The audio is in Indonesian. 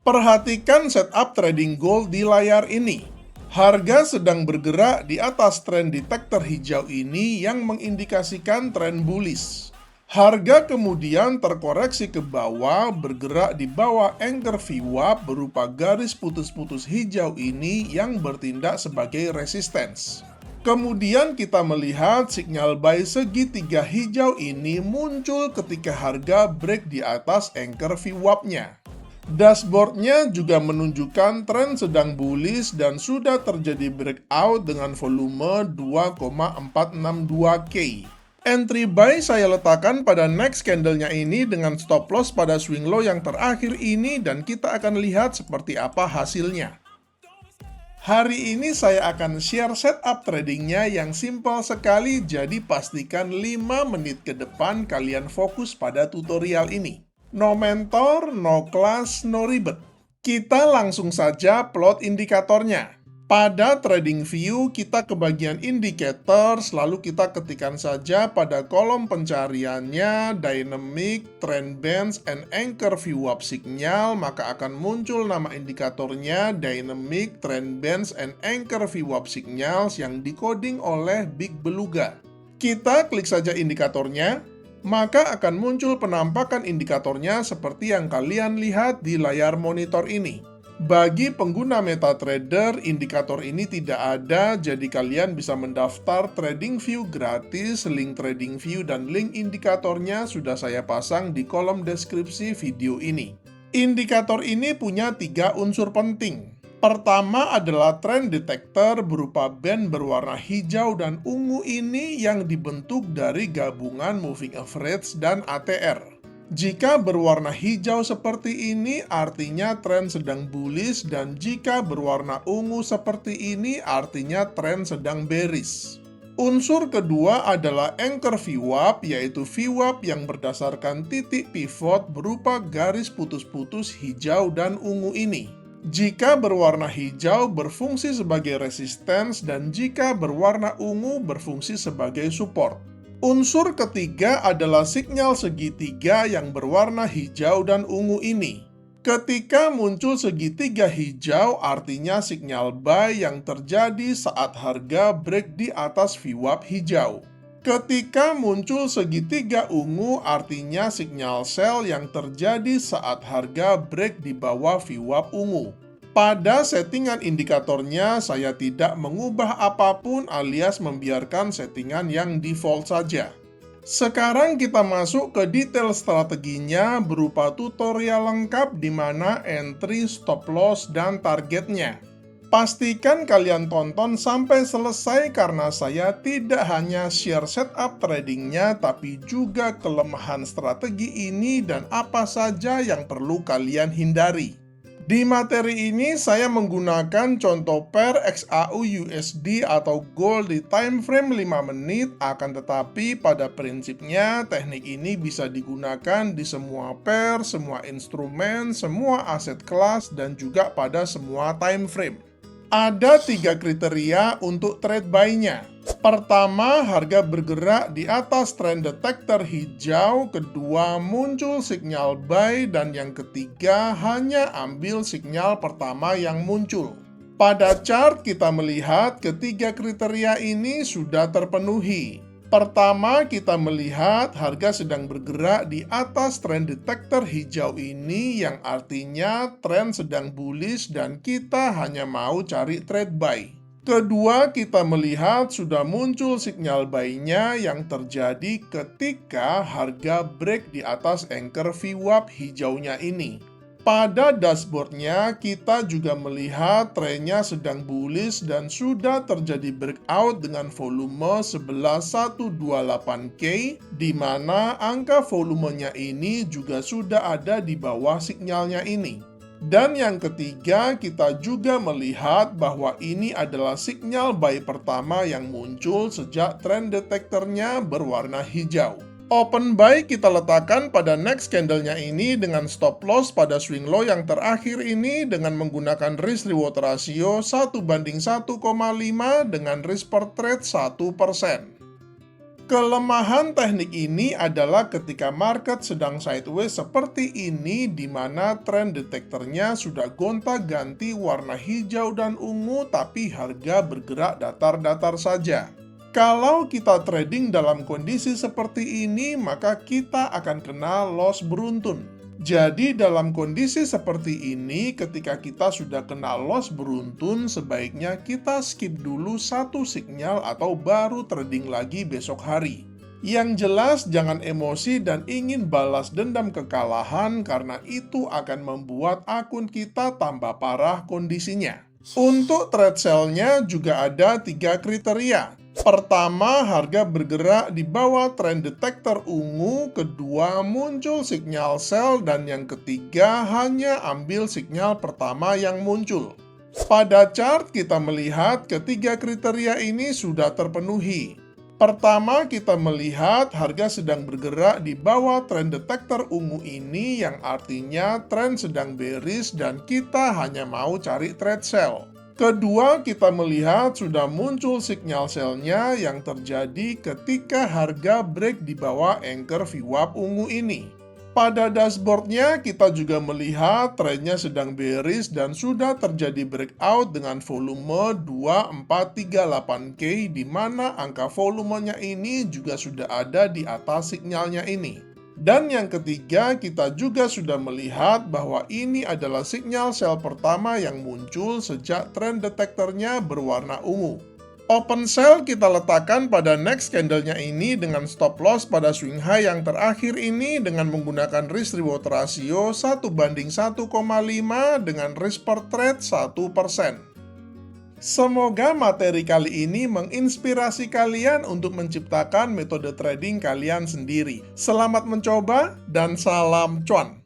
Perhatikan setup trading goal di layar ini. Harga sedang bergerak di atas tren detektor hijau ini yang mengindikasikan tren bullish. Harga kemudian terkoreksi ke bawah, bergerak di bawah anchor VWAP berupa garis putus-putus hijau ini yang bertindak sebagai resistance. Kemudian kita melihat sinyal buy segitiga hijau ini muncul ketika harga break di atas anchor VWAP-nya. Dashboardnya juga menunjukkan tren sedang bullish dan sudah terjadi breakout dengan volume 2,462K. Entry buy saya letakkan pada next candlenya ini dengan stop loss pada swing low yang terakhir ini dan kita akan lihat seperti apa hasilnya. Hari ini saya akan share setup tradingnya yang simple sekali, jadi pastikan 5 menit ke depan kalian fokus pada tutorial ini. No mentor, no class, no ribet. Kita langsung saja plot indikatornya. Pada trading view, kita ke bagian indicators, lalu kita ketikkan saja pada kolom pencariannya dynamic, trend bands, and anchor VWAP signal, maka akan muncul nama indikatornya dynamic, trend bands, and anchor VWAP signals yang decoding oleh Big Beluga. Kita klik saja indikatornya, maka akan muncul penampakan indikatornya seperti yang kalian lihat di layar monitor ini. Bagi pengguna MetaTrader, indikator ini tidak ada, jadi kalian bisa mendaftar TradingView gratis. Link TradingView dan link indikatornya sudah saya pasang di kolom deskripsi video ini. Indikator ini punya 3 unsur penting. Pertama adalah trend detector berupa band berwarna hijau dan ungu ini yang dibentuk dari gabungan moving average dan ATR. Jika berwarna hijau seperti ini artinya tren sedang bullish, dan jika berwarna ungu seperti ini artinya tren sedang bearish. Unsur kedua adalah anchor VWAP, yaitu VWAP yang berdasarkan titik pivot berupa garis putus-putus hijau dan ungu ini. Jika berwarna hijau berfungsi sebagai resistance dan jika berwarna ungu berfungsi sebagai support. Unsur ketiga adalah sinyal segitiga yang berwarna hijau dan ungu ini. Ketika muncul segitiga hijau artinya sinyal buy yang terjadi saat harga break di atas VWAP hijau. Ketika muncul segitiga ungu artinya sinyal sell yang terjadi saat harga break di bawah VWAP ungu. Pada settingan indikatornya saya tidak mengubah apapun alias membiarkan settingan yang default saja. Sekarang kita masuk ke detail strateginya berupa tutorial lengkap di mana entry, stop loss, dan targetnya. Pastikan kalian tonton sampai selesai karena saya tidak hanya share setup tradingnya tapi juga kelemahan strategi ini dan apa saja yang perlu kalian hindari. Di materi ini saya menggunakan contoh pair XAU USD atau gold di time frame 5 menit, akan tetapi pada prinsipnya teknik ini bisa digunakan di semua pair, semua instrumen, semua aset kelas, dan juga pada semua time frame. Ada 3 kriteria untuk trade buy-nya. Pertama, harga bergerak di atas trend detector hijau. Kedua, muncul sinyal buy. Dan yang ketiga, hanya ambil sinyal pertama yang muncul. Pada chart kita melihat ketiga kriteria ini sudah terpenuhi. Pertama, kita melihat harga sedang bergerak di atas trend detector hijau ini yang artinya tren sedang bullish dan kita hanya mau cari trade buy. Kedua, kita melihat sudah muncul sinyal buy-nya yang terjadi ketika harga break di atas anchor VWAP hijaunya ini. Pada dashboardnya, kita juga melihat trennya sedang bullish dan sudah terjadi breakout dengan volume 11.128K, di mana angka volumenya ini juga sudah ada di bawah sinyalnya ini. Dan yang ketiga, kita juga melihat bahwa ini adalah sinyal buy pertama yang muncul sejak trend detektornya berwarna hijau. Open buy kita letakkan pada next candlenya ini dengan stop loss pada swing low yang terakhir ini dengan menggunakan risk reward ratio 1:1,5 dengan risk per trade 1%. Kelemahan teknik ini adalah ketika market sedang sideways seperti ini di mana trend detektornya sudah gonta-ganti warna hijau dan ungu tapi harga bergerak datar-datar saja. Kalau kita trading dalam kondisi seperti ini, maka kita akan kena loss beruntun. Jadi dalam kondisi seperti ini, ketika kita sudah kena loss beruntun, sebaiknya kita skip dulu satu sinyal atau baru trading lagi besok hari. Yang jelas jangan emosi dan ingin balas dendam kekalahan karena itu akan membuat akun kita tambah parah kondisinya. Untuk trade sell-nya juga ada 3 kriteria. Pertama, harga bergerak di bawah trend detektor ungu, kedua muncul sinyal sell, dan yang ketiga hanya ambil sinyal pertama yang muncul. Pada chart kita melihat ketiga kriteria ini sudah terpenuhi. Pertama, kita melihat harga sedang bergerak di bawah trend detektor ungu ini yang artinya trend sedang bearish dan kita hanya mau cari trade sell. Kedua, kita melihat sudah muncul sinyal sell-nya yang terjadi ketika harga break di bawah anchor VWAP ungu ini. Pada dashboardnya, kita juga melihat trennya sedang bearish dan sudah terjadi breakout dengan volume 2438K di mana angka volumenya ini juga sudah ada di atas sinyalnya ini. Dan yang ketiga, kita juga sudah melihat bahwa ini adalah sinyal sell pertama yang muncul sejak trend detektornya berwarna ungu. Open sell kita letakkan pada next candlenya ini dengan stop loss pada swing high yang terakhir ini dengan menggunakan risk reward ratio 1:1,5 dengan risk per trade 1%. Semoga materi kali ini menginspirasi kalian untuk menciptakan metode trading kalian sendiri. Selamat mencoba dan salam cuan!